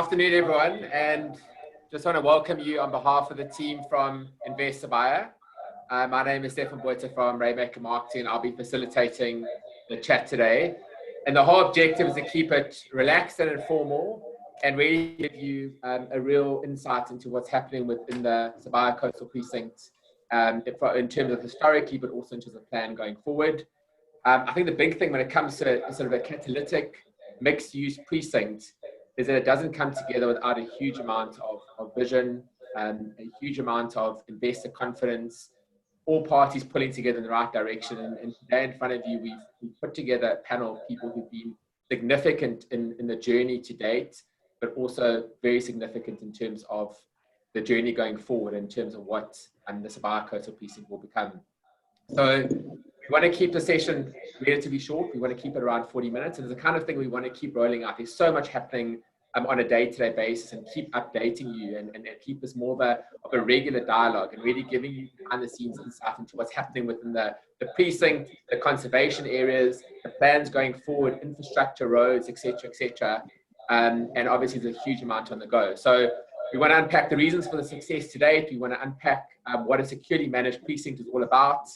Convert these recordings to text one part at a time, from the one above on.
Afternoon, everyone, and just want to welcome you on behalf of the team from Invest Sibaya. My name is Stefan Botha from Devmco Marketing. I'll be facilitating the chat today, and the whole objective is to keep it relaxed and informal, and really give you a real insight into what's happening within the Sibaya Coastal Precinct, in terms of historically, but also in terms of plan going forward. I think the big thing when it comes to sort of a catalytic mixed-use precinct is that it doesn't come together without a huge amount of vision, a huge amount of investor confidence, all parties pulling together in the right direction. And today in front of you, we've put together a panel of people who've been significant in the journey to date, but also very significant in terms of the journey going forward, in terms of what the Sibaya Coastal Precinct will become. So we want to keep the session relatively short. We want to keep it around 40 minutes. And it's the kind of thing we want to keep rolling out. There's so much happening on a day-to-day basis, and keep updating you and keep this more of a regular dialogue, and really giving you behind the scenes insight into what's happening within the precinct, the conservation areas, the plans going forward, infrastructure, roads, etc. And obviously there's a huge amount on the go. So we want to unpack the reasons for the success to date. We want to unpack what a securely managed precinct is all about,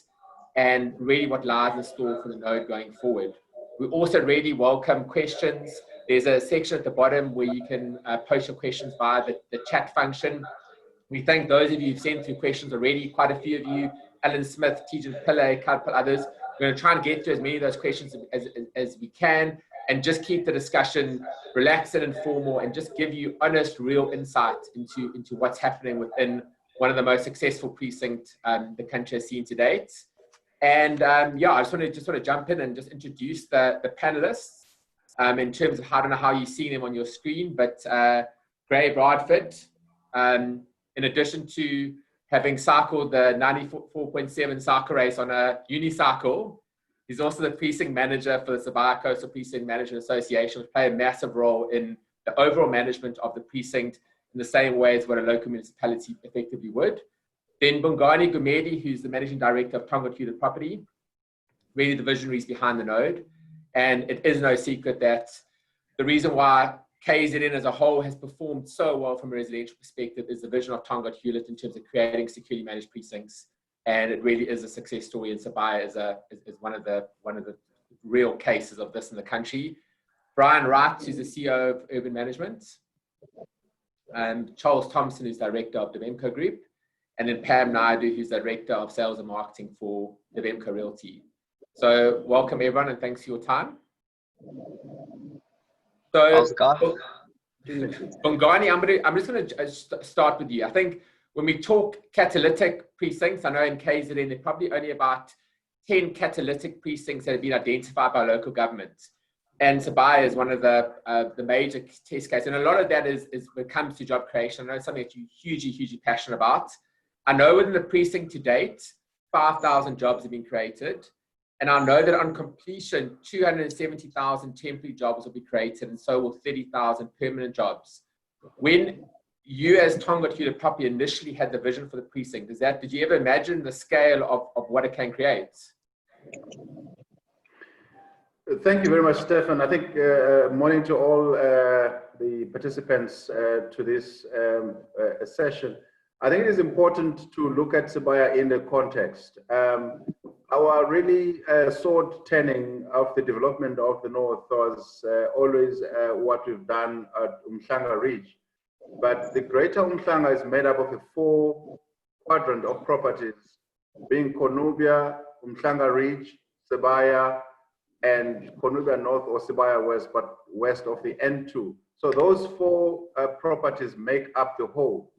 and really what lies in store for the node going forward. We also really welcome questions. There's a section at the bottom where you can post your questions via the chat function. We thank those of you who've sent through questions already, quite a few of you, Alan Smith, Tijan Pillay, a couple others. We're going to try and get to as many of those questions as we can, and just keep the discussion relaxed and informal, and just give you honest, real insight into what's happening within one of the most successful precincts the country has seen to date. And yeah, I just want to jump in and just introduce the panelists. In terms of, I don't know how you've seen him on your screen, but Braatvedt, in addition to having cycled the 94.7 cycle race on a unicycle, he's also the precinct manager for the Sibaya Coastal Precinct Management Association, which play a massive role in the overall management of the precinct in the same way as what a local municipality effectively would. Then Bongani Gumedi, who's the managing director of Tongaat Hulett Property, really the visionaries behind the node. And it is no secret that the reason why KZN as a whole has performed so well from a residential perspective is the vision of Tongaat Hulett in terms of creating securely managed precincts. And it really is a success story, and Sibaya is one of the real cases of this in the country. Brian Wright, who's the CEO of Urban Management, and Charles Thompson, who's director of Devmco Group, and then Pam Naidu, who's director of sales and marketing for Devmco Realty. So welcome everyone, and thanks for your time. So Bongani, I'm just going to start with you. I think when we talk catalytic precincts, I know in KZN there are probably only about 10 catalytic precincts that have been identified by local government, and Sibaya is one of the major test cases. And a lot of that is when it comes to job creation. I know it's something that you're hugely passionate about. I know within the precinct to date, 5,000 jobs have been created. And I know that on completion, 270,000 temporary jobs will be created, and so will 30,000 permanent jobs. When you as Tongaat Hulett Property initially had the vision for the precinct, did you ever imagine the scale of what it can create? Thank you very much, Stefan. I think morning to all the participants to this session. I think it is important to look at Sibaya in the context. Our really sword turning of the development of the North was always what we've done at Umhlanga Ridge. But the greater Umhlanga is made up of a 4-quadrant of properties, being Konubia, Umhlanga Ridge, Sibaya, and Konubia North or Sibaya West, but west of the N2. So those 4 properties make up the whole.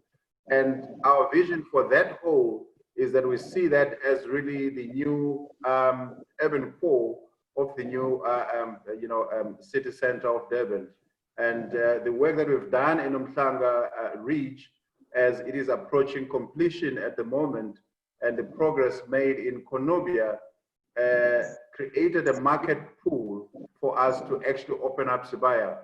And our vision for that whole is that we see that as really the new urban core of the new city center of Durban. And the work that we've done in Umhlanga Ridge, as it is approaching completion at the moment, and the progress made in Konubia, created a market pool for us to actually open up Sibaya.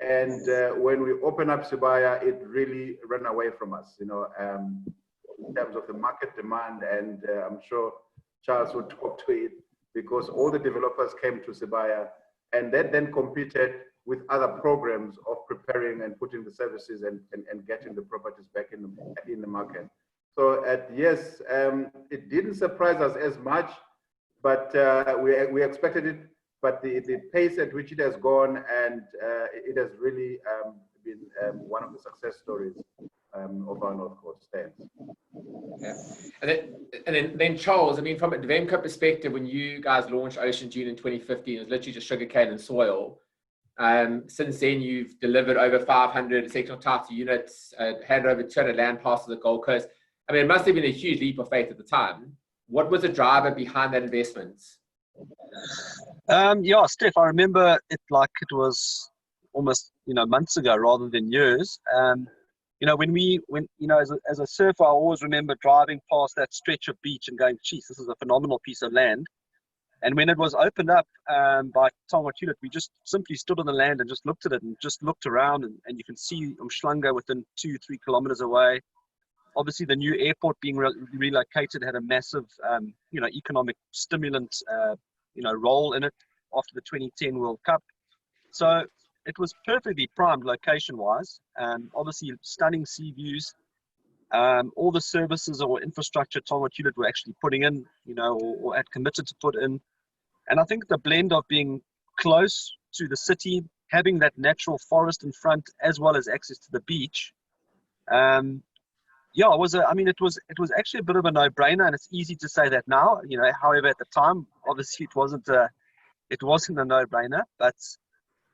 And when we open up Sibaya, it really ran away from us, in terms of the market demand. And I'm sure Charles would talk to it, because all the developers came to Sibaya, and that then competed with other programs of preparing and putting the services and getting the properties back in the market. So yes, it didn't surprise us as much, but we expected it. But the pace at which it has gone, and it has really been one of the success stories of our North Coast stands. Yeah. And then Charles, I mean, from a Devmco perspective, when you guys launched Ocean Dune in 2015, it was literally just sugarcane and soil. Since then, you've delivered over 500 sectional title units, handed over 200 land parcels at the Gold Coast. I mean, it must have been a huge leap of faith at the time. What was the driver behind that investment? Yeah, Steph, I remember it like it was almost, months ago rather than years. As a surfer, I always remember driving past that stretch of beach and going, geez, this is a phenomenal piece of land. And when it was opened up by Tongaat Hulett, we just simply stood on the land and just looked at it and just looked around, and you can see Umhlanga within 2-3 kilometers away. Obviously, the new airport being relocated had a massive, economic stimulant, role in it after the 2010 World Cup. So it was perfectly primed location-wise. Obviously, stunning sea views. All the services or infrastructure Tongaat Hulett were actually putting in, or had committed to put in. And I think the blend of being close to the city, having that natural forest in front, as well as access to the beach, it was actually a bit of a no-brainer, and it's easy to say that now, however, at the time, obviously it wasn't a no-brainer, but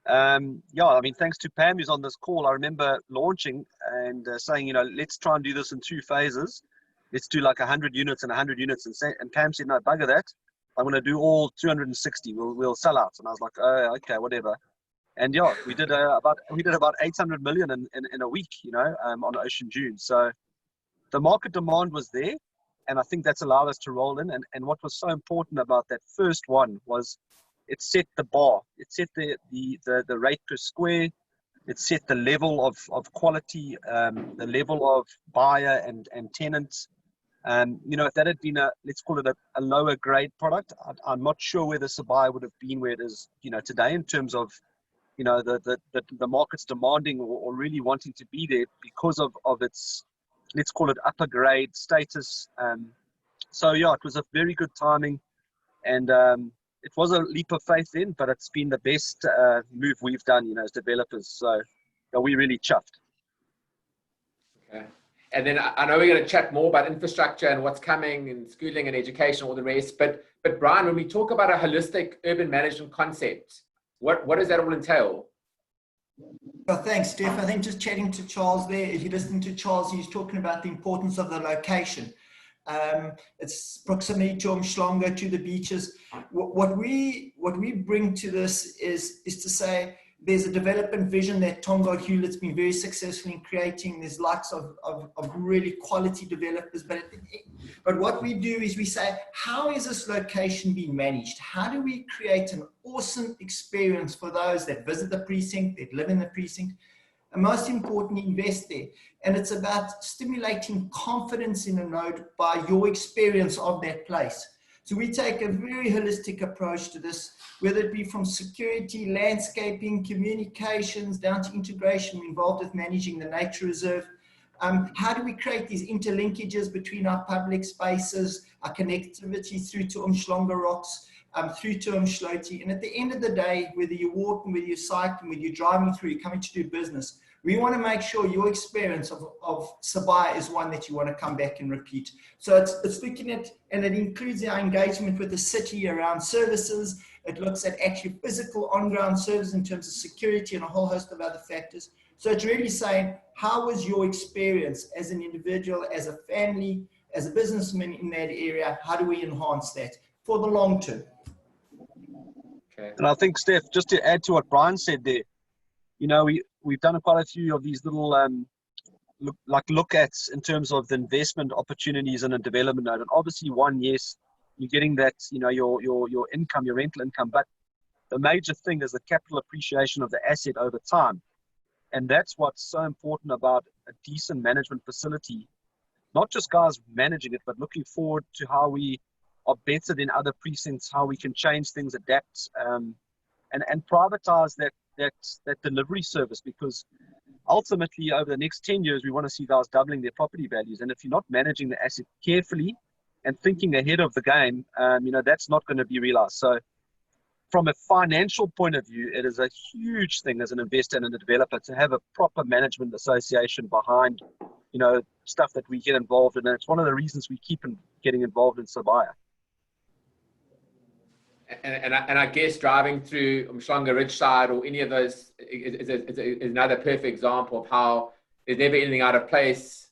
thanks to Pam, who's on this call, I remember launching and saying, let's try and do this in 2 phases. Let's do like 100 units and 100 units. And Pam said, no, bugger that. I'm going to do all 260. We'll sell out. And I was like, oh, okay, whatever. And yeah, we did about 800 million in a week, on Ocean Dune. So the market demand was there, and I think that's allowed us to roll in. And what was so important about that first one was it set the bar. It set the rate per square. It set the level of quality, the level of buyer and tenants. If that had been let's call it a lower grade product, I'm not sure where the Sibaya would have been where it is, today, in terms of, the market's demanding or really wanting to be there because of its, let's call it, upper grade status. So yeah, it was a very good timing, and it was a leap of faith then, but it's been the best move we've done, as developers. So yeah, we're really chuffed. Okay. And then I know we're going to chat more about infrastructure and what's coming and schooling and education, all the rest. But Brian, when we talk about a holistic urban management concept, what does that all entail? Well, thanks, Steph. I think just chatting to Charles there, if you're listening to Charles, he's talking about the importance of the location. It's proximity to Umhlanga, to the beaches. What we bring to this is to say there's a development vision that Tongaat Hulett's been very successful in creating. There's lots of really quality developers, but what we do is we say, how is this location being managed? How do we create an awesome experience for those that visit the precinct, that live in the precinct, and most importantly, invest there? And it's about stimulating confidence in a node by your experience of that place. So we take a very holistic approach to this, whether it be from security, landscaping, communications, down to integration. We're involved with managing the nature reserve. How do we create these interlinkages between our public spaces, our connectivity through to Umhlanga Rocks, through to Umhloti? And at the end of the day, whether you're walking, whether you're cycling, whether you're driving through, you're coming to do business, we want to make sure your experience of Sibaya is one that you want to come back and repeat. So it's looking at, and it includes our engagement with the city around services. It looks at actually physical on-ground services in terms of security and a whole host of other factors. So it's really saying, how was your experience as an individual, as a family, as a businessman in that area? How do we enhance that for the long term? Okay. And I think, Steph, just to add to what Brian said there, we've done quite a few of these little look-ats in terms of the investment opportunities in a development node. And obviously, one, yes, you're getting that, your income, your rental income, but the major thing is the capital appreciation of the asset over time. And that's what's so important about a decent management facility. Not just guys managing it, but looking forward to how we are better than other precincts, how we can change things, adapt, and privatize that delivery service, because ultimately over the next 10 years, we want to see guys doubling their property values. And if you're not managing the asset carefully and thinking ahead of the game, that's not going to be realized. So from a financial point of view, it is a huge thing as an investor and a developer to have a proper management association behind, stuff that we get involved in. And it's one of the reasons we keep getting involved in Sibaya. And I guess driving through Umhlanga Ridgeside or any of those is another perfect example of how there's never anything out of place.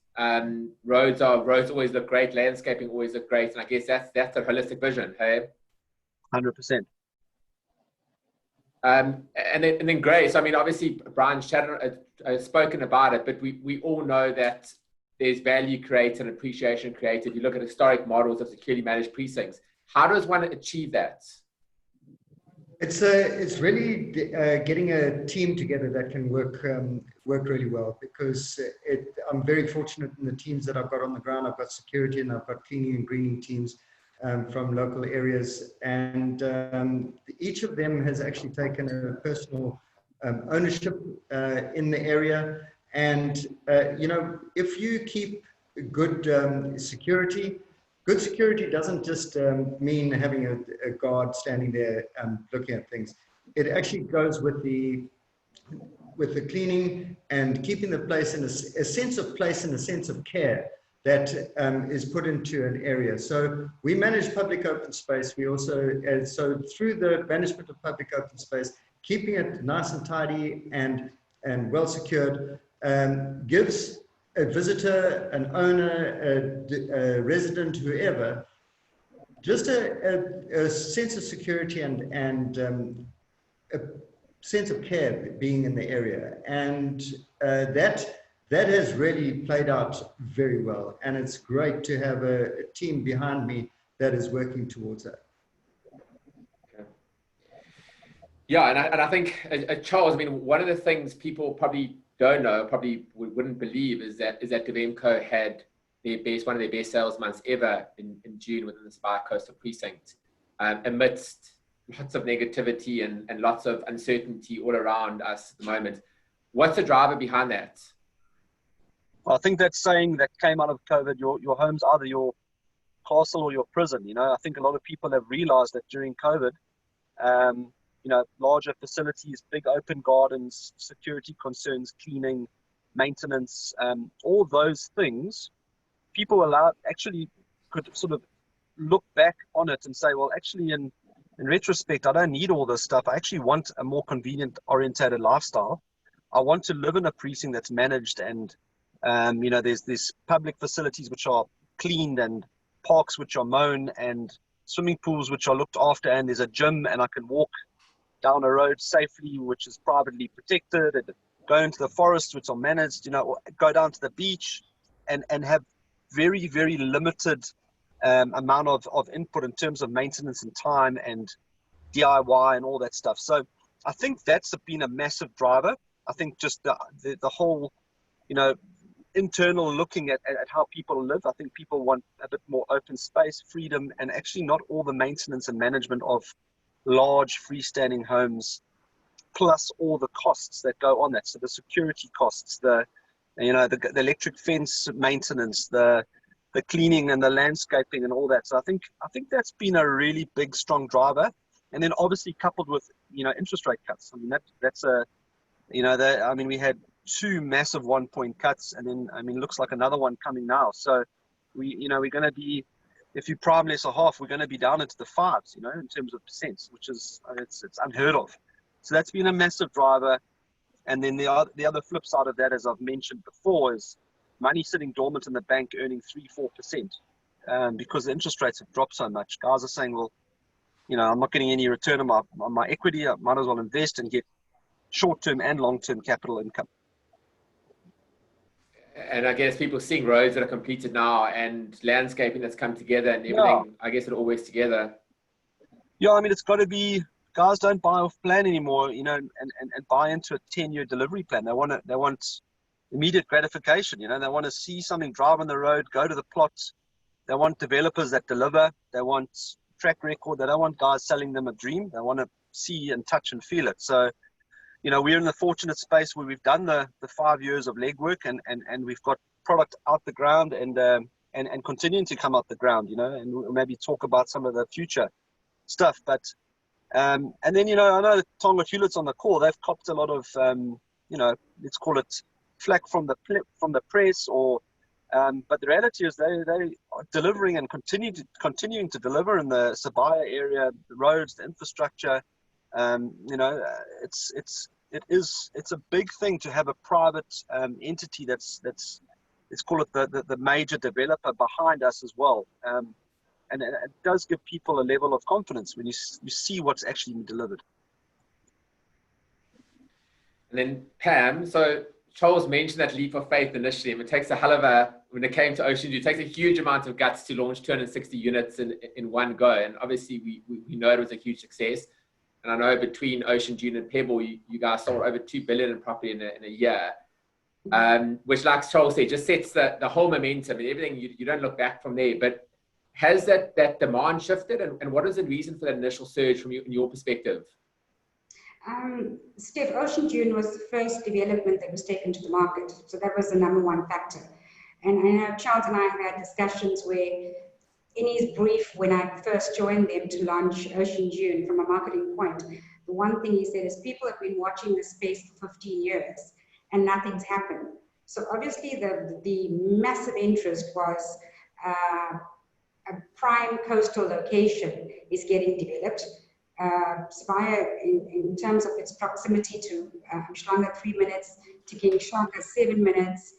Roads always look great, landscaping always look great, and I guess that's a holistic vision. Hey, 100%. And then Grace. I mean, obviously Brian's spoken about it, but we all know that there's value created and appreciation created. You look at historic models of securely managed precincts. How does one achieve that? It's really getting a team together that can work really well, because I'm very fortunate in the teams that I've got on the ground. I've got security and I've got cleaning and greening teams from local areas, and each of them has actually taken a personal ownership in the area. And if you keep good security. Good security doesn't just mean having a guard standing there looking at things. It actually goes with the cleaning and keeping the place in a sense of place and a sense of care that is put into an area. So we manage public open space. We also, so through the management of public open space, keeping it nice and tidy and well secured gives a visitor, an owner, a resident, whoever, just a sense of security and a sense of care being in the area. And that has really played out very well. And it's great to have a team behind me that is working towards that. Okay. Yeah, and I think, Charles, I mean, one of the things people probably don't know, probably wouldn't believe, is that Devmco had one of their best sales months ever in June within the Sibaya Coastal Precinct, amidst lots of negativity and lots of uncertainty all around us at the moment. What's the driver behind that? I think that saying that came out of COVID, your home's either your castle or your prison. I think a lot of people have realized that during COVID, larger facilities, big open gardens, security concerns, cleaning, maintenance, all those things, people actually could sort of look back on it and say, well, actually, in retrospect, I don't need all this stuff. I actually want a more convenient orientated lifestyle. I want to live in a precinct that's managed, and there's public facilities which are cleaned, and parks which are mown, and swimming pools which are looked after, and there's a gym, and I can walk down a road safely, which is privately protected, and go into the forest, which are managed, or go down to the beach and have very, very limited amount of input in terms of maintenance and time and DIY and all that stuff. So I think that's been a massive driver. I think just the whole, internal looking at how people live. I think people want a bit more open space, freedom, and actually not all the maintenance and management of large freestanding homes, plus all the costs that go on that. So the security costs, the electric fence maintenance, the cleaning and the landscaping and all that. So I think that's been a really big, strong driver. And then obviously coupled with interest rate cuts. I mean that's we had 2 massive 1-point cuts, and then looks like another one coming now. So we're going to be, if you prime less a half, we're going to be down into the 5s, in terms of percents, which is it's unheard of. So that's been a massive driver. And then the other flip side of that, as I've mentioned before, is money sitting dormant in the bank earning 3-4%, because the interest rates have dropped so much. Guys are saying, well, I'm not getting any return on my equity. I might as well invest and get short-term and long-term capital income. And I guess people seeing roads that are completed now and landscaping that's come together and everything, yeah. I guess it all works together. Yeah, it's got to be, guys don't buy off plan anymore, and buy into a 10-year delivery plan. They want immediate gratification, they want to see something, drive on the road, go to the plots. They want developers that deliver. They want track record. They don't want guys selling them a dream. They want to see and touch and feel it. So, you know, we're in the fortunate space where we've done the 5 years of legwork and we've got product out the ground and continuing to come out the ground, you know, and we'll maybe talk about some of the future stuff. But and then, you know, I know Tongaat Hulett's on the call. They've copped a lot of, you know, let's call it flack from the press, or but the reality is they are delivering and continuing to deliver in the Sibaya area, the roads, the infrastructure. You know, it's a big thing to have a private entity that's let's call it the major developer behind us as well. And it does give people a level of confidence when you see what's actually been delivered. And then Pam, so Charles mentioned that leap of faith initially, and it takes a hell of a, when it came to Ocean Dune, it takes a huge amount of guts to launch 260 units in one go. And obviously we know it was a huge success. And I know between Ocean Dune and Pebble, you guys sold over 2 billion in property in a year. Which, like Charles said, just sets the whole momentum and everything. You don't look back from there. But has that demand shifted, and what is the reason for that initial surge from in your perspective? Steph, Ocean Dune was the first development that was taken to the market, so that was the #1 factor. And I know Charles and I have had discussions where, in his brief when I first joined them to launch Ocean Dune from a marketing point, the one thing he said is people have been watching this space for 15 years and nothing's happened. So obviously the massive interest was a prime coastal location is getting developed. Sibaya, in terms of its proximity to Umhlanga, 3 minutes, to King Shaka, 7 minutes,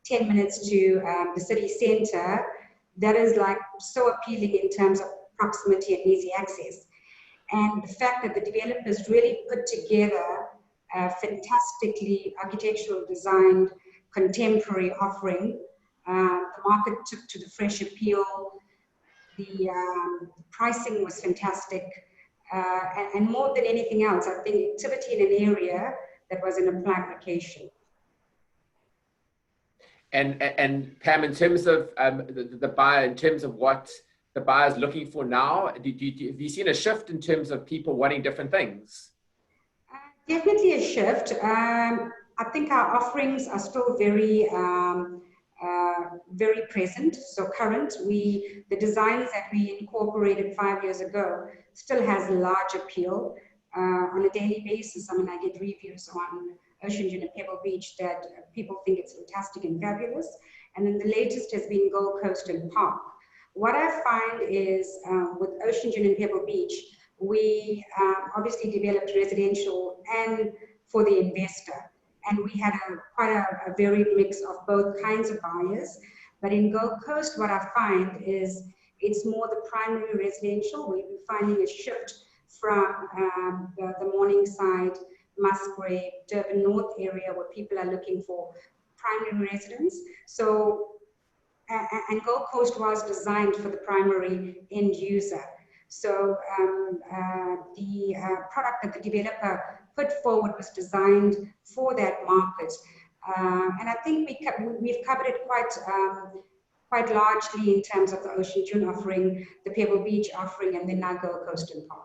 10 minutes to the city centre, that is like so appealing in terms of proximity and easy access. And the fact that the developers really put together a fantastically architectural designed contemporary offering, the market took to the fresh appeal. The pricing was fantastic, and more than anything else, I think activity in an area that was in a prime location. And Pam, in terms of the buyer, in terms of what the buyer is looking for now, have you seen a shift in terms of people wanting different things? Definitely a shift. I think our offerings are still very very present, so current. The designs that we incorporated 5 years ago still has large appeal on a daily basis. I mean, I get reviews on Ocean Dune and Pebble Beach that people think it's fantastic and fabulous. And then the latest has been Gold Coast and Park. What I find is with Ocean Dune and Pebble Beach, we obviously developed residential and for the investor. And we had quite a varied mix of both kinds of buyers. But in Gold Coast, what I find is it's more the primary residential. We've been finding a shift from the Morningside, Musgrave, Durban North area where people are looking for primary residence. So, and Gold Coast was designed for the primary end user. So the product that the developer put forward was designed for that market. And I think we've covered it quite largely in terms of the Ocean Dune offering, the Pebble Beach offering, and then now Gold Coast and Park.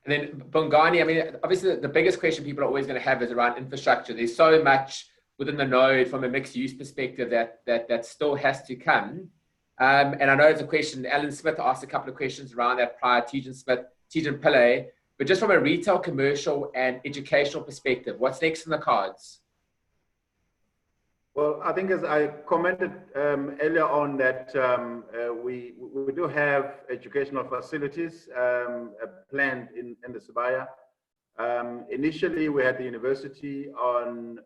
And then Bongani, I mean, obviously the biggest question people are always going to have is around infrastructure. There's so much within the node from a mixed use perspective that still has to come. And I know it's a question, Alan Smith asked a couple of questions around that prior, Tejan Pillay, but just from a retail, commercial and educational perspective, what's next in the cards? Well, I think as I commented earlier on that we do have educational facilities planned in the Sibaya. Initially, we had the university on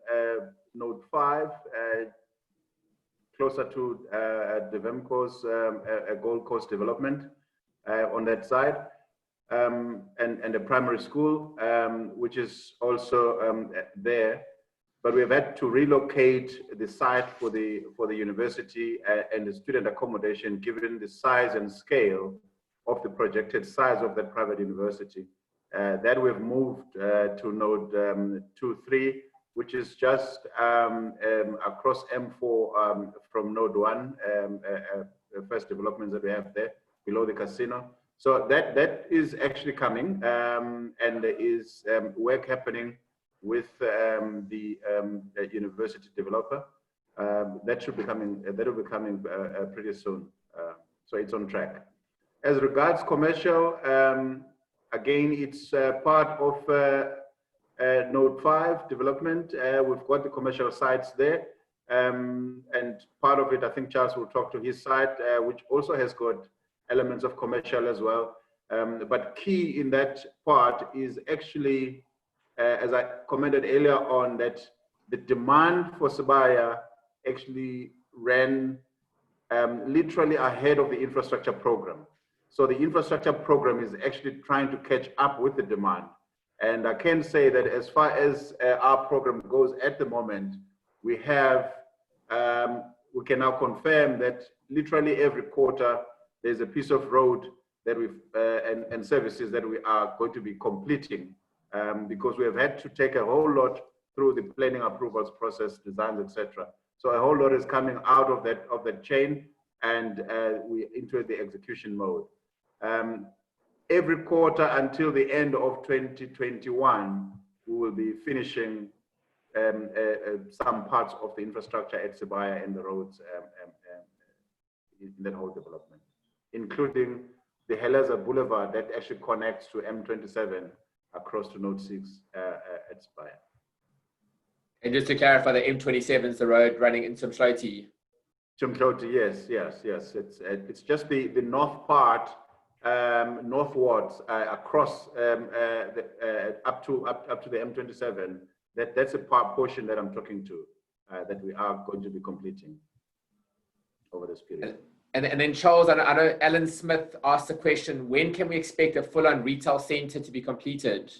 Node 5, closer to Devmco's Gold Coast development on that side, and the primary school, which is also there. But we have had to relocate the site for the university and the student accommodation, given the size and scale of the projected size of that private university. That we've moved to Node 2-3, which is just across M4 from Node 1, first developments that we have there below the casino. So that is actually coming, and there is work happening with the university developer. That should be coming. That will be coming pretty soon. So it's on track. As regards commercial, again, it's part of Node 5 development. We've got the commercial sites there, and part of it, I think Charles will talk to his site, which also has got elements of commercial as well. But key in that part is actually, as I commented earlier on, that the demand for Sibaya actually ran literally ahead of the infrastructure program. So the infrastructure program is actually trying to catch up with the demand. And I can say that as far as our program goes at the moment, we have, we can now confirm that literally every quarter, there's a piece of road that we've, and services that we are going to be completing, because we have had to take a whole lot through the planning approvals process, designs, etc. So a whole lot is coming out of that chain, and we into the execution mode. Every quarter until the end of 2021, we will be finishing some parts of the infrastructure at Sibaya and the roads in that whole development, including the Heleza Boulevard that actually connects to M27 across to Node 6 at Sibaya. And just to clarify, the M27 is the road running in Mshloti. Mshloti, yes. It's just the north part, northwards across up to the M27. That's a portion that I'm talking to, that we are going to be completing over this period. And then Charles, I know Alan Smith asked the question: when can we expect a full-on retail centre to be completed?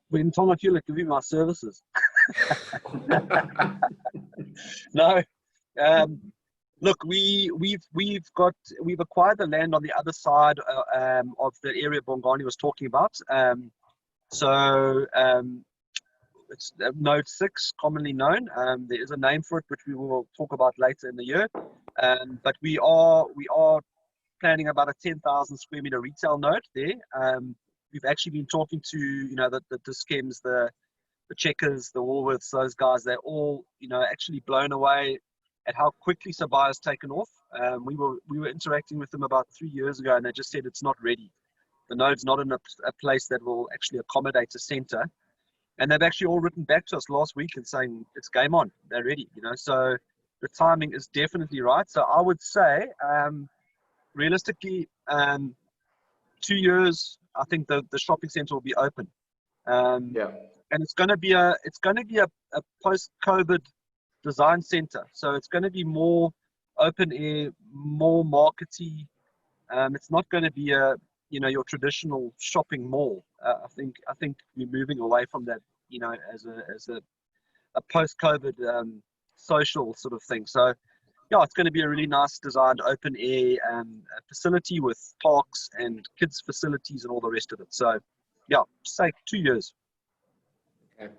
When Tongaat Hulett give me my services. No, look, we've acquired the land on the other side of the area Bongani was talking about. It's Node 6, commonly known. There is a name for it, which we will talk about later in the year. But we are planning about a 10,000 square meter retail node there. We've actually been talking to, the Diskems, the Checkers, the Woolworths, those guys. They're all, actually blown away at how quickly Sibaya's taken off. We were interacting with them about 3 years ago, and they just said it's not ready. The node's not in a place that will actually accommodate a center. And they've actually all written back to us last week and saying it's game on, they're ready, So the timing is definitely right. So I would say, realistically, 2 years, I think the shopping center will be open. And it's going to be a post-COVID design center. So it's going to be more open air, more markety. It's not going to be your traditional shopping mall. I think we're moving away from that, as a post-COVID social sort of thing. So yeah, it's going to be a really nice designed open air facility with parks and kids facilities and all the rest of it. So yeah, say 2 years. Okay.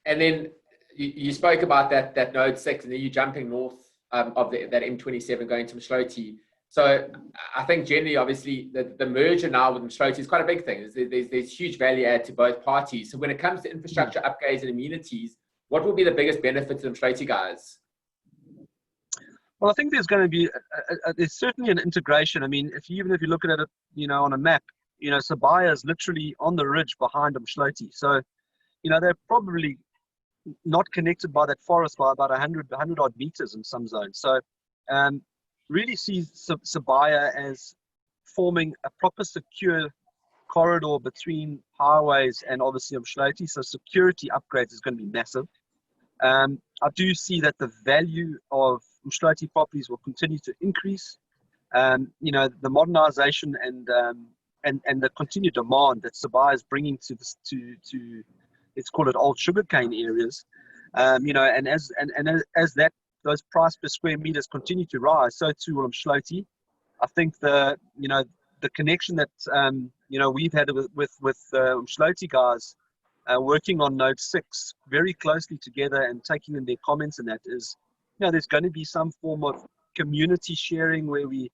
And then you spoke about that Node 6, and then you're jumping north of that M27 going to Mshloti. So I think generally, obviously, the merger now with Mshloti is quite a big thing. There's huge value add to both parties. So when it comes to infrastructure upgrades and amenities, what will be the biggest benefit to the Mshloti guys? Well, I think there's going to be there's certainly an integration. I mean, even if you look at it, on a map, Sibaya is literally on the ridge behind Mshloti. So, they're probably not connected by that forest by about 100 odd meters in some zones. So, really see Sibaya as forming a proper secure corridor between highways and obviously Mshloti. So security upgrades is going to be massive. I do see that the value of Mshloti properties will continue to increase. The modernization and the continued demand that Sibaya is bringing to let's call it old sugarcane areas. And as those price per square meters continue to rise, so too will Mshloti. I think the connection that we've had with Mshloti guys working on Node 6 very closely together and taking in their comments, and that is, there's going to be some form of community sharing where we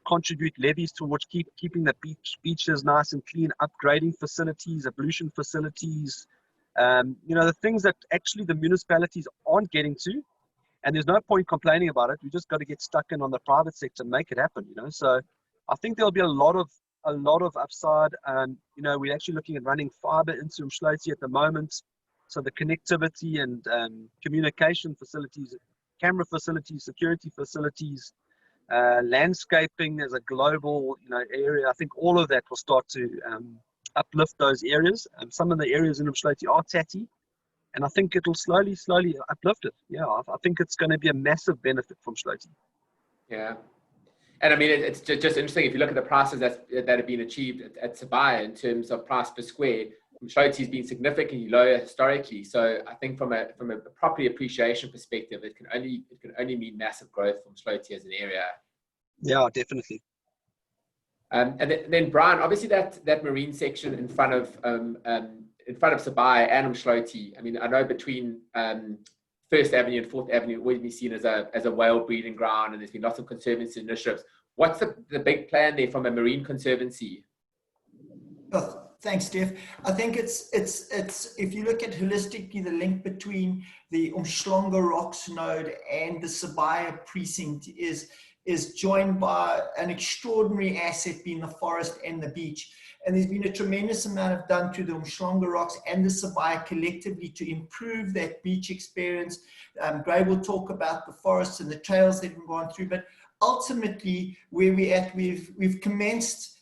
contribute levies towards keeping the beaches nice and clean, upgrading facilities, ablution facilities, the things that actually the municipalities aren't getting to. And there's no point complaining about it. We just got to get stuck in on the private sector and make it happen, So I think there'll be a lot of upside. We're actually looking at running fiber into Umdloti at the moment. So the connectivity and communication facilities, camera facilities, security facilities, landscaping as a global area. I think all of that will start to uplift those areas. Some of the areas in Umdloti are tatty. And I think it'll slowly uplift it. Yeah, I think it's going to be a massive benefit from Umdloti. Yeah. And I mean, it's just interesting. If you look at the prices that have been achieved at Sibaya in terms of price per square, Umdloti has been significantly lower historically. So I think from a property appreciation perspective, it can only mean massive growth from Umdloti as an area. Yeah, definitely. And then Brian, obviously that marine section in front of Sibaya and Umdloti, I mean, I know between First Avenue and Fourth Avenue, always been seen as a whale breeding ground, and there's been lots of conservancy initiatives. What's the big plan there from a marine conservancy? Oh, thanks, Steph. I think it's if you look at holistically the link between the Umhlanga Rocks node and the Sibaya precinct is joined by an extraordinary asset being the forest and the beach. And there's been a tremendous amount done to the Umhlanga Rocks and the Sibaya collectively to improve that beach experience. Gray will talk about the forests and the trails that we've gone through, but ultimately where we're at, we've commenced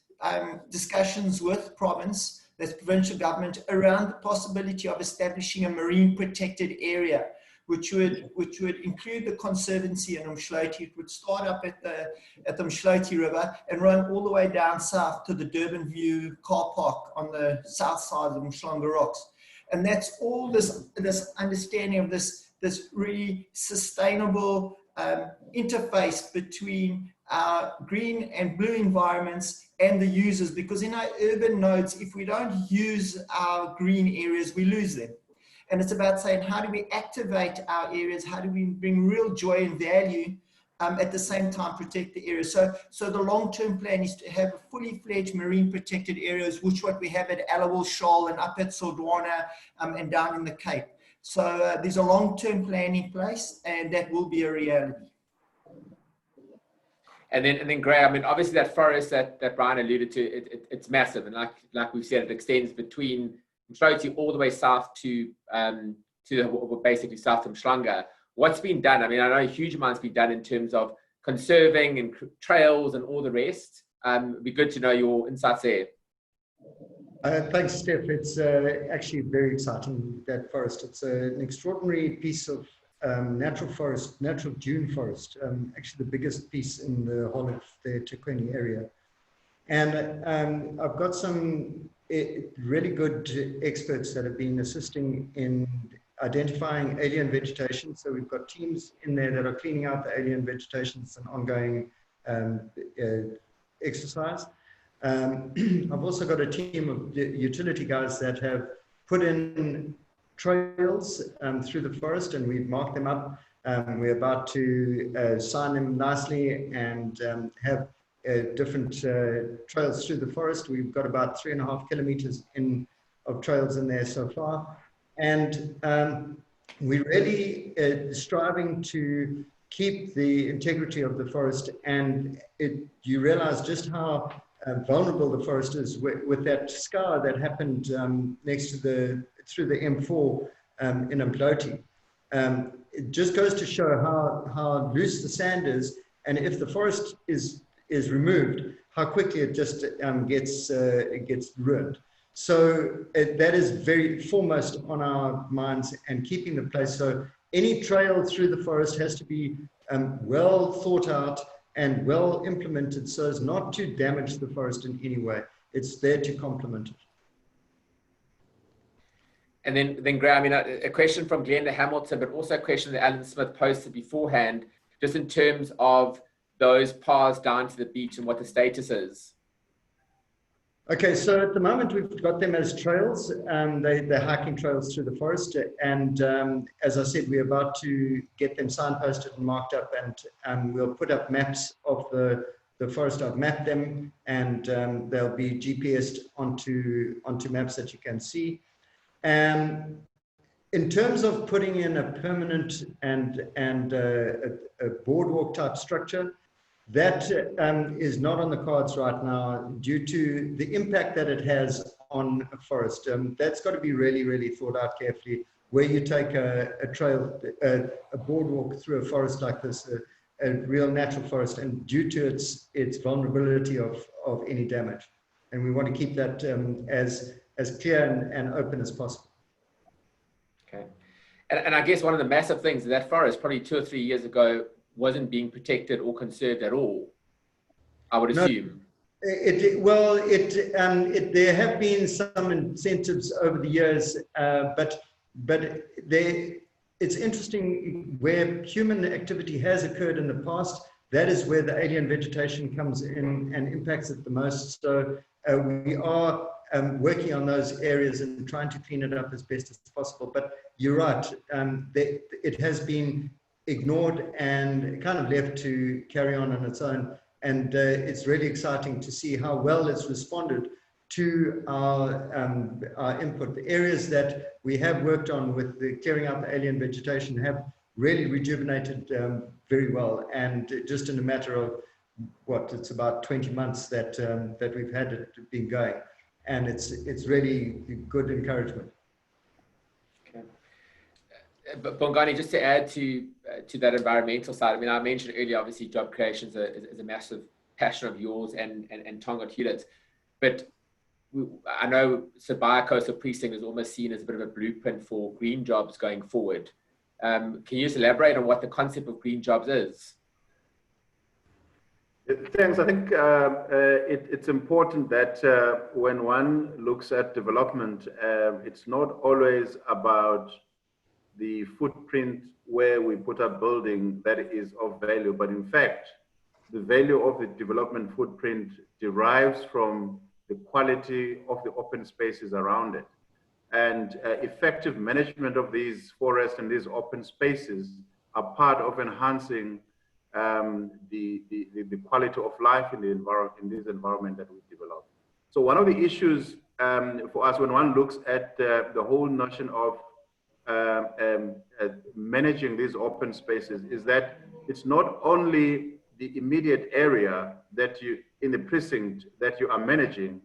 discussions with province, that's provincial government, around the possibility of establishing a marine protected area, which would include the conservancy in Umdloti. It would start up at the Umdloti River and run all the way down south to the Durban View car park on the south side of the Umhlanga Rocks. And that's all this understanding of this really sustainable interface between our green and blue environments and the users, because in our urban nodes, if we don't use our green areas, we lose them. And it's about saying, how do we activate our areas? How do we bring real joy and value, at the same time protect the areas? So the long-term plan is to have fully fledged marine protected areas, which what we have at Allawal Shoal and up at Sodwana and down in the Cape. So there's a long-term plan in place, and that will be a reality. And then Gray, I mean, obviously that forest that Brian alluded to, it's massive, and like we've said, it extends between Umdloti all the way south to basically south to Umhlanga. What's been done? I mean, I know a huge amount's been done in terms of conserving and trails and all the rest. It'd be good to know your insights there. Thanks, Steph. It's actually very exciting, that forest. It's an extraordinary piece of natural forest, natural dune forest, actually the biggest piece in the whole of the Tukweni area. And I've got some really good experts that have been assisting in identifying alien vegetation. So we've got teams in there that are cleaning out the alien vegetation. It's an ongoing exercise. I've also got a team of utility guys that have put in trails through the forest, and we've marked them up. We're about to sign them nicely and have different trails through the forest. We've got about 3.5 kilometers of trails in there so far. And we're really striving to keep the integrity of the forest. And you realize just how vulnerable the forest is with that scar that happened next to through the M4 in Umdloti. It just goes to show how loose the sand is, and if the forest is removed, how quickly it just gets ruined. So that is very foremost on our minds, and keeping the place. So any trail through the forest has to be well thought out and well implemented so as not to damage the forest in any way. It's there to complement it. And then Graham, I mean, a question from Glenda Hamilton, but also a question that Alan Smith posted beforehand, just in terms of those paths down to the beach and what the status is. Okay, so at the moment we've got them as trails. They're hiking trails through the forest, and as I said, we're about to get them signposted and marked up, and we'll put up maps of the the forest. I've mapped them, and they'll be GPSed onto maps that you can see. In terms of putting in a permanent and a boardwalk type structure, that is not on the cards right now due to the impact that it has on a forest. That's got to be really, really thought out carefully, where you take a trail, a boardwalk through a forest like this, a real natural forest, and due to its vulnerability of any damage. And we want to keep that as clear and open as possible. Okay. And I guess one of the massive things, that forest probably 2 or 3 years ago wasn't being protected or conserved at all, I would assume. There have been some incentives over the years, but it's interesting where human activity has occurred in the past. That is where the alien vegetation comes in and impacts it the most. So we are working on those areas and trying to clean it up as best as possible. But you're right, it has been ignored and kind of left to carry on its own. And it's really exciting to see how well it's responded to our input. The areas that we have worked on with the clearing out the alien vegetation have really rejuvenated very well. And just in a matter of it's about 20 months that we've had it been going. And it's really good encouragement. Okay. But Bongani, just to add to that environmental side, I mean, I mentioned earlier, obviously, job creation is a massive passion of yours and Tongaat Hulett. But I know Sibaya Coastal Precinct is almost seen as a bit of a blueprint for green jobs going forward. Can you just elaborate on what the concept of green jobs is? Thanks. I think it's important that when one looks at development, it's not always about the footprint where we put a building that is of value, but in fact, the value of the development footprint derives from the quality of the open spaces around it. And effective management of these forests and these open spaces are part of enhancing the quality of life in this environment that we develop. So one of the issues for us when one looks at the whole notion of managing these open spaces is that it's not only the immediate area that you in the precinct that you are managing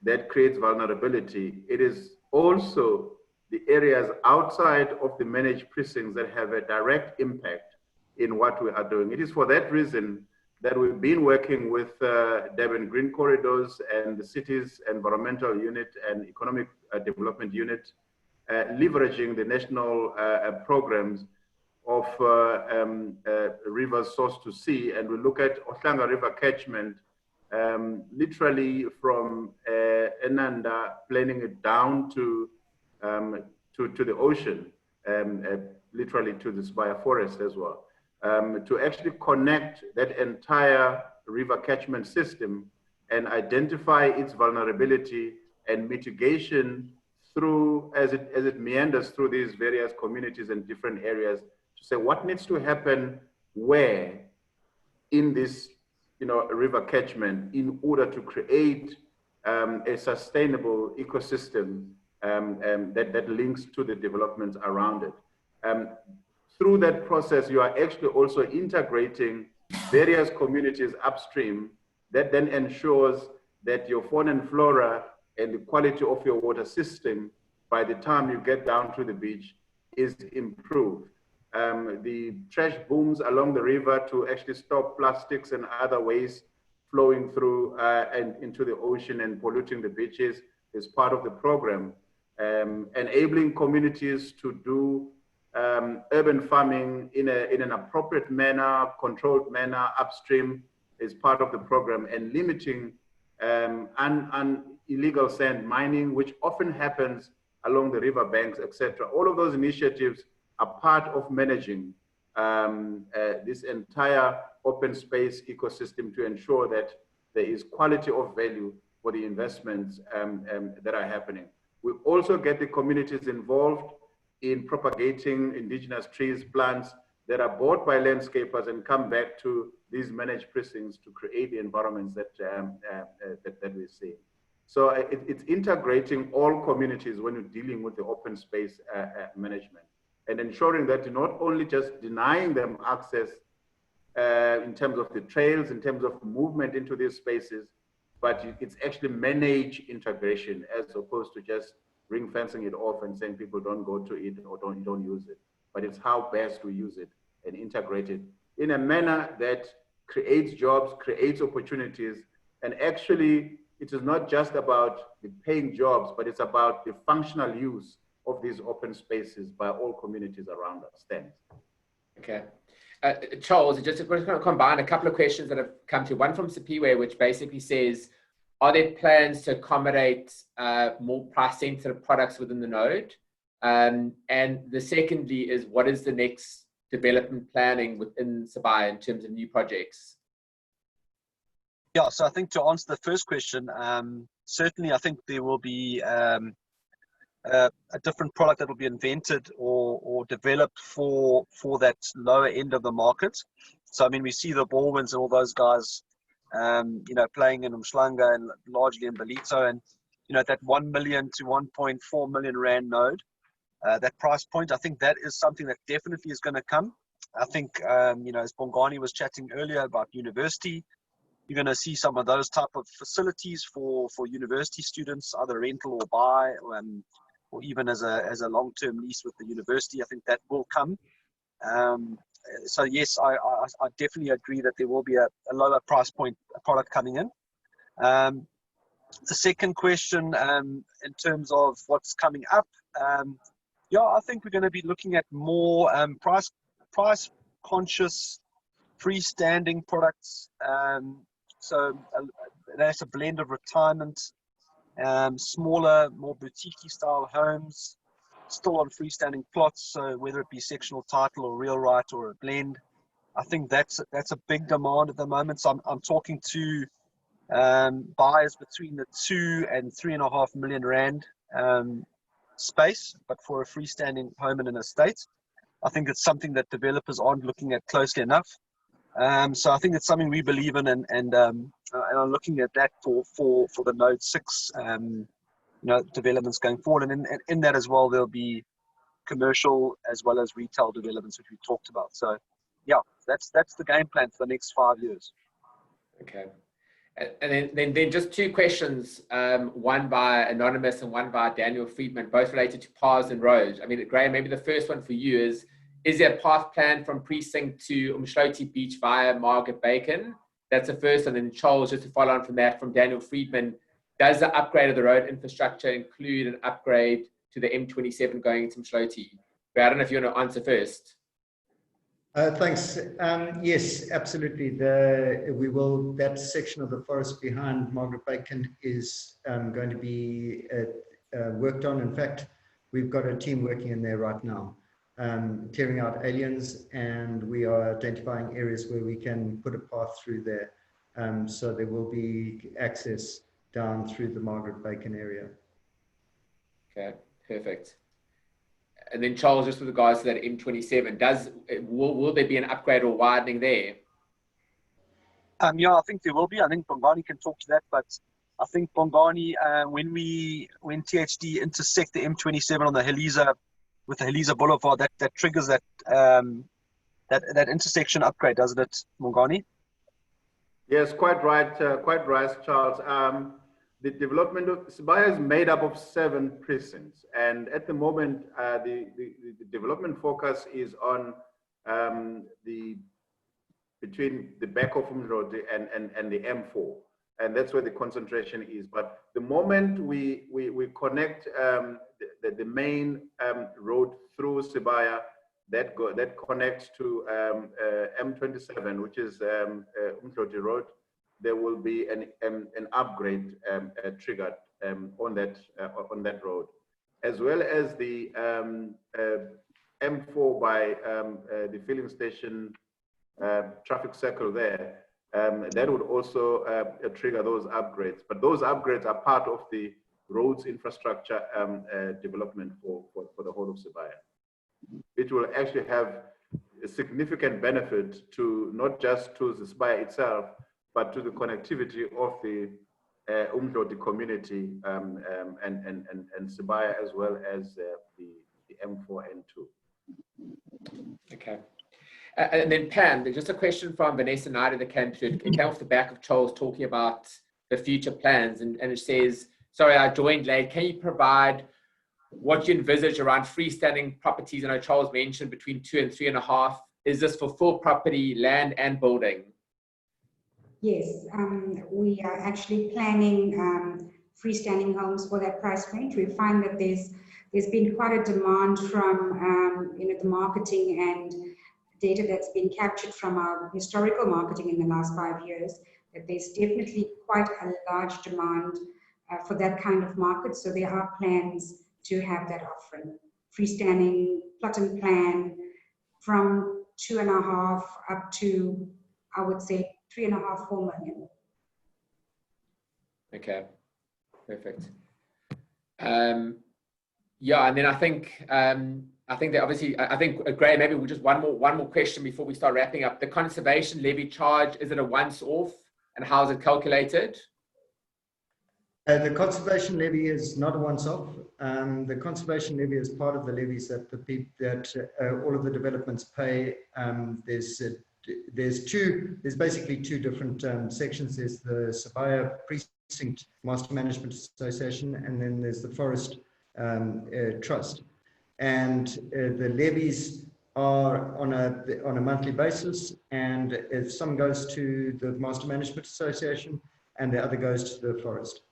that creates vulnerability. It is also the areas outside of the managed precincts that have a direct impact in what we are doing. It is for that reason that we've been working with Durban Green Corridors and the city's environmental unit and economic development unit, leveraging the national programs of rivers source to sea. And we look at Ohlanga River catchment, literally from Enanda, planning it down to the ocean, literally to the Sibaya forest as well. To actually connect that entire river catchment system and identify its vulnerability and mitigation through, as it meanders through these various communities and different areas, to say what needs to happen where in this river catchment in order to create a sustainable ecosystem that links to the developments around it. Through that process, you are actually also integrating various communities upstream that then ensures that your fauna and flora and the quality of your water system by the time you get down to the beach is improved. The trash booms along the river to actually stop plastics and other waste flowing through and into the ocean and polluting the beaches is part of the program. Enabling communities to do urban farming in an appropriate manner, controlled manner upstream is part of the program, and limiting illegal sand mining, which often happens along the river banks, etc. All of those initiatives are part of managing this entire open space ecosystem to ensure that there is quality of value for the investments that are happening. We also get the communities involved in propagating indigenous trees, plants, that are bought by landscapers and come back to these managed precincts to create the environments that that we see. So it's integrating all communities when you're dealing with the open space management, and ensuring that you're not only just denying them access in terms of the trails, in terms of movement into these spaces, but it's actually manage integration as opposed to just ring fencing it off and saying people don't go to it or don't use it. But it's how best we use it and integrate it in a manner that creates jobs, creates opportunities, and actually it is not just about the paying jobs, but it's about the functional use of these open spaces by all communities around us. Thanks. Okay. Charles, just going to combine a couple of questions that have come to, one from Sibaya, which basically says, are there plans to accommodate more price-sensitive products within the node? And the secondly is, what is the next development planning within Sibaya in terms of new projects? Yeah, so I think to answer the first question, certainly I think there will be a different product that will be invented or developed for that lower end of the market. So I mean, we see the Baldwins and all those guys, you know, playing in Umhlanga and largely in Ballito, and you know, that 1 million to 1.4 million rand node, that price point, I think that is something that definitely is going to come. I think you know, as Bongani was chatting earlier about university, you're going to see some of those type of facilities for university students, either rental or buy, or even as a long-term lease with the university. I think that will come. So yes, I definitely agree that there will be a lower price point product coming in. The second question, in terms of what's coming up, yeah, I think we're going to be looking at more price conscious freestanding products. So that's a blend of retirement, smaller, more boutique style homes, still on freestanding plots. So whether it be sectional title or real right or a blend, I think that's a big demand at the moment. So I'm talking to buyers between the 2 and 3.5 million rand space, but for a freestanding home in an estate. I think it's something that developers aren't looking at closely enough. So I think it's something we believe in, and I'm looking at that for the Node 6 you know, developments going forward, and in that as well there'll be commercial as well as retail developments, which we talked about. So yeah, that's the game plan for the next 5 years. Okay. And then just two questions, one by Anonymous and one by Daniel Friedman, both related to paths and roads. I mean, Graham, maybe the first one for you is there a path plan from Precinct to Umhloti Beach via Margaret Bacon? That's the first. And then Charles, just to follow on from that, from Daniel Friedman, does the upgrade of the road infrastructure include an upgrade to the M27 going into Umhloti? I don't know if you want to answer first. Thanks. Yes, absolutely. That section of the forest behind Margaret Bacon is going to be worked on. In fact, we've got a team working in there right now, clearing out aliens, and we are identifying areas where we can put a path through there. So there will be access down through the Margaret Bacon area. Okay, perfect. And then Charles, just with regards to that M27, will there be an upgrade or widening there? Yeah, I think there will be. I think Bongani can talk to that, but I think Bongani, when THD intersect the M27 on the Heliza with the Heliza Boulevard, that triggers that intersection upgrade, doesn't it, Bongani? Yes, quite right, Charles. The development of Sibaya is made up of 7 precincts, and at the moment, the development focus is on between the back of Umhloti and the M4, and that's where the concentration is. But the moment we connect the main road through Sibaya that connects to M27, which is Umhloti Road, there will be an upgrade triggered on that road, as well as the M4 by the filling station traffic circle there. That would also trigger those upgrades. But those upgrades are part of the roads infrastructure development for the whole of Sibaya. It will actually have a significant benefit to not just to the Sibaya itself, but to the connectivity of the Umdloti community and Sibaya, as well as the M4 and 2. Okay. And then Pam, there's just a question from Vanessa Knight that came through. It came off the back of Charles talking about the future plans, and it says, sorry, I joined late. Can you provide what you envisage around freestanding properties? I know Charles mentioned between 2 and 3.5. Is this for full property, land and building? Yes, we are actually planning freestanding homes for that price range. We find that there's been quite a demand from the marketing and data that's been captured from our historical marketing in the last 5 years, that there's definitely quite a large demand for that kind of market. So there are plans to have that offering. Freestanding, plot and plan, from 2.5 up to, I would say, 3.5, 4 million. Okay, perfect. Yeah, and then I think that obviously, I think Graham, maybe we'll just one more question before we start wrapping up. The conservation levy charge, is it a once-off, and how is it calculated? The conservation levy is not a once-off. The conservation levy is part of the levies that all of the developments pay. There's basically two different sections. There's the Sibaya Precinct Master Management Association, and then there's the Forest Trust. And the levies are on a monthly basis, and if some goes to the Master Management Association and the other goes to the forest.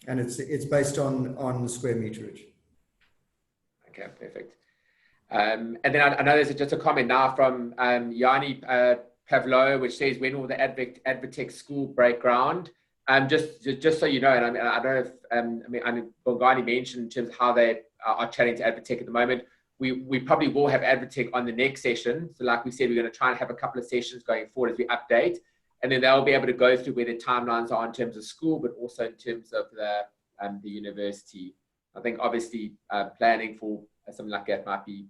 And it's based on the square meterage. Okay, perfect. And then I know there's just a comment now from Yanni Pavlo, which says, when will the Advitech school break ground? Just so you know, and I don't know if Bongani mentioned in terms of how they are chatting to Advitech at the moment. We probably will have Advitech on the next session. So like we said, we're going to try and have a couple of sessions going forward as we update. And then they'll be able to go through where the timelines are in terms of school, but also in terms of the university. I think obviously planning for something like that might be,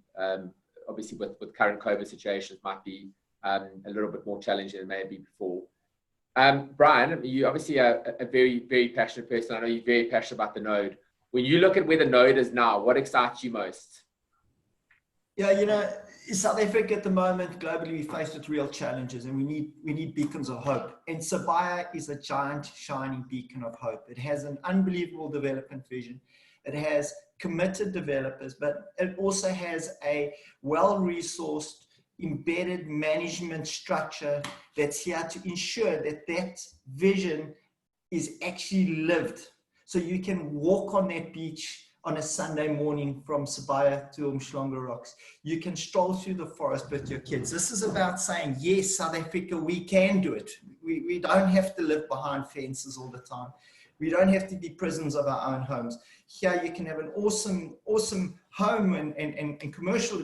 obviously with current COVID situations, might be a little bit more challenging than maybe before. Brian, you obviously are a very, very passionate person. I know you're very passionate about the node. When you look at where the node is now, what excites you most? Yeah, in South Africa at the moment, globally, we face with real challenges, and we need beacons of hope. And Sibaya is a giant, shining beacon of hope. It has an unbelievable development vision. It has committed developers, but it also has a well-resourced, embedded management structure that's here to ensure that that vision is actually lived. So you can walk on that beach on a Sunday morning from Sibaya to Umhlanga Rocks. You can stroll through the forest with your kids. This is about saying, yes, South Africa, we can do it. We don't have to live behind fences all the time. We don't have to be prisoners of our own homes. Here you can have an awesome home and commercial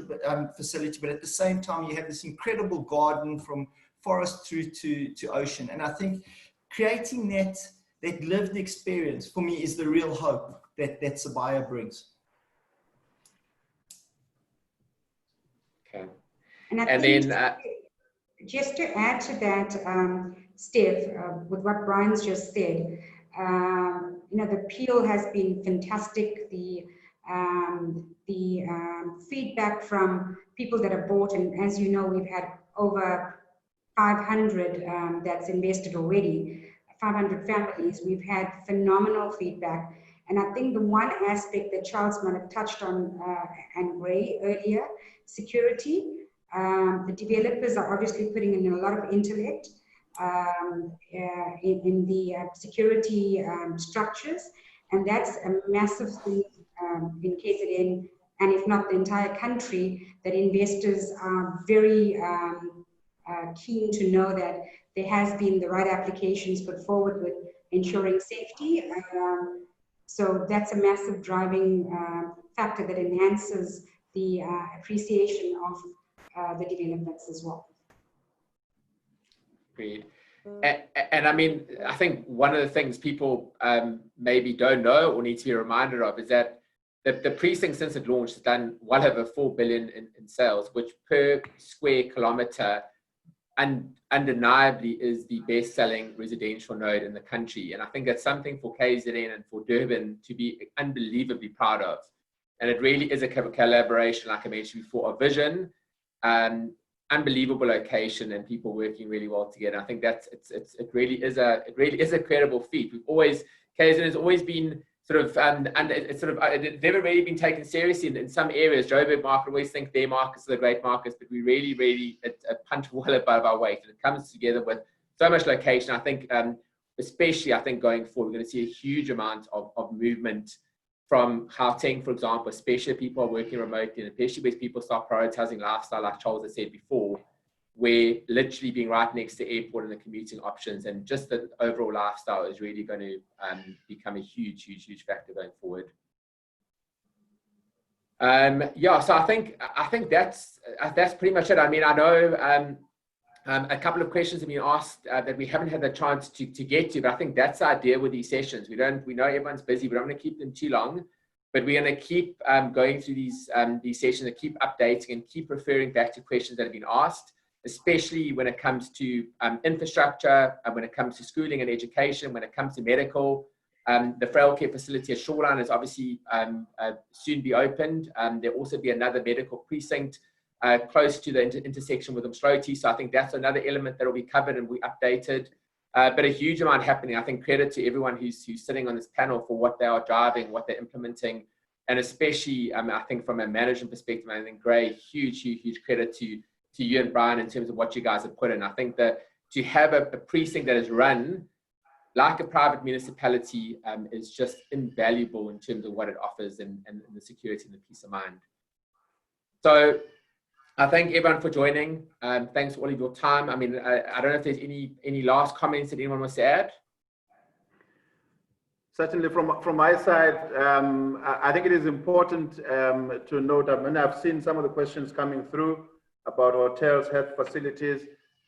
facility, but at the same time you have this incredible garden from forest through to ocean. And I think creating that lived experience for me is the real hope that Sibaya brings. Okay. And then just to add to that, Steph, with what Brian's just said, the appeal has been fantastic. The feedback from people that have bought, and as you know, we've had over 500 that's invested already, 500 families. We've had phenomenal feedback. And I think the one aspect that Charles might have touched on and Ray earlier, security. The developers are obviously putting in a lot of intellect in the security structures, and that's a massive thing in KZN, and if not the entire country, that investors are very keen to know that there has been the right applications put forward with ensuring safety. So that's a massive driving factor that enhances the appreciation of the developments as well. Agreed. And I mean, I think one of the things people maybe don't know or need to be reminded of is that the precinct, since it launched, has done well over 4 billion in sales, which per square kilometer undeniably is the best-selling residential node in the country. And I think that's something for KZN and for Durban to be unbelievably proud of. And it really is a collaboration, like I mentioned before, of vision, unbelievable location, and people working really well together. I think it really is a credible feat. KZN has always been sort of, it's never really been taken seriously in some areas. Joburg market always think their markets are the great markets, but we really punch well above our weight, and it comes together with so much location. I think, especially going forward, we're going to see a huge amount of movement from Gauteng, for example, especially if people are working remotely, and especially where people start prioritizing lifestyle, like Charles has said before, where literally being right next to airport and the commuting options and just the overall lifestyle is really going to become a huge factor going forward. Yeah, so I think that's pretty much it. I mean, I know a couple of questions have been asked that we haven't had the chance to get to, but I think that's the idea with these sessions. We know everyone's busy. We don't want to keep them too long, but we're going to keep going through these sessions and keep updating and keep referring back to questions that have been asked, especially when it comes to infrastructure, when it comes to schooling and education, when it comes to medical. The frail care facility at Shoreline is obviously soon be opened. There'll also be another medical precinct close to the intersection with Umstroti. So I think that's another element that will be covered and be updated. But a huge amount happening. I think credit to everyone who's sitting on this panel for what they are driving, what they're implementing, and especially I think from a management perspective, I think Gray, huge credit to you and Brian in terms of what you guys have put in. I think that to have a precinct that is run like a private municipality is just invaluable in terms of what it offers and the security and the peace of mind. So I thank everyone for joining. Thanks for all of your time. I mean, I don't know if there's any last comments that anyone wants to add. Certainly from my side, I think it is important to note, I mean, I've seen some of the questions coming through about hotels, health facilities.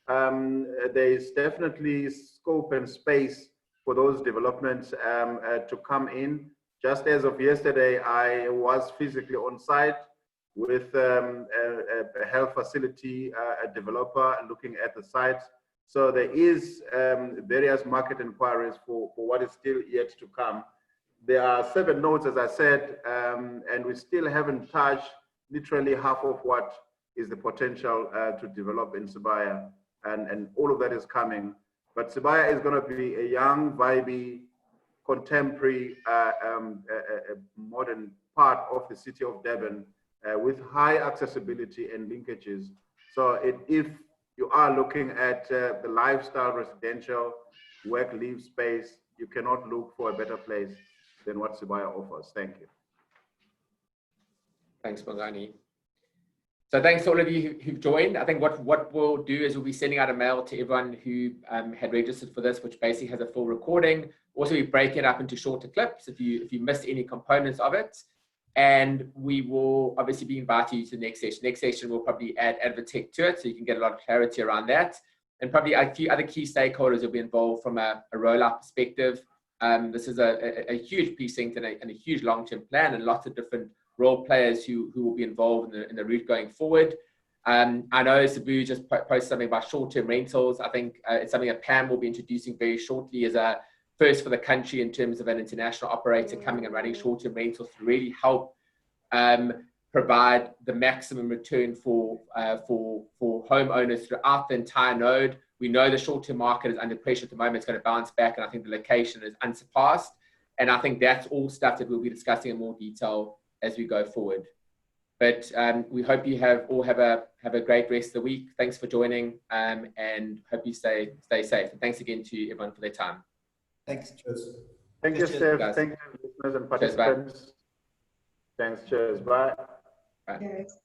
There is definitely scope and space for those developments to come in. Just as of yesterday, I was physically on site with a health facility, a developer looking at the site. So there is various market inquiries for what is still yet to come. There are 7 nodes, as I said, and we still haven't touched literally half of what is the potential to develop in Sibaya, and all of that is coming. But Sibaya is going to be a young, vibey, contemporary, modern part of the city of Durban with high accessibility and linkages. So if you are looking at the lifestyle, residential, work-live space, you cannot look for a better place than what Sibaya offers. Thank you. Thanks, Bongani. So thanks to all of you who've joined. I think what we'll do is we'll be sending out a mail to everyone who had registered for this, which basically has a full recording. Also, we break it up into shorter clips if you missed any components of it. And we will obviously be inviting you to the next session. Next session, we'll probably add Advertech to it, so you can get a lot of clarity around that. And probably a few other key stakeholders will be involved from a rollout perspective. This is a huge precinct and a huge long-term plan, and lots of different role players who will be involved in the route going forward. I know Sabu just posted something about short-term rentals. I think it's something that Pam will be introducing very shortly as a first for the country in terms of an international operator coming and running short-term rentals to really help provide the maximum return for homeowners throughout the entire node. We know the short-term market is under pressure at the moment. It's going to bounce back, and I think the location is unsurpassed. And I think that's all stuff that we'll be discussing in more detail as we go forward. But we hope you all have a great rest of the week. Thanks for joining, and hope you stay safe. And thanks again to everyone for their time. Thanks, cheers. Thank you, Steph. Thank you, listeners and participants. Thanks, cheers. Bye. Bye. Cheers.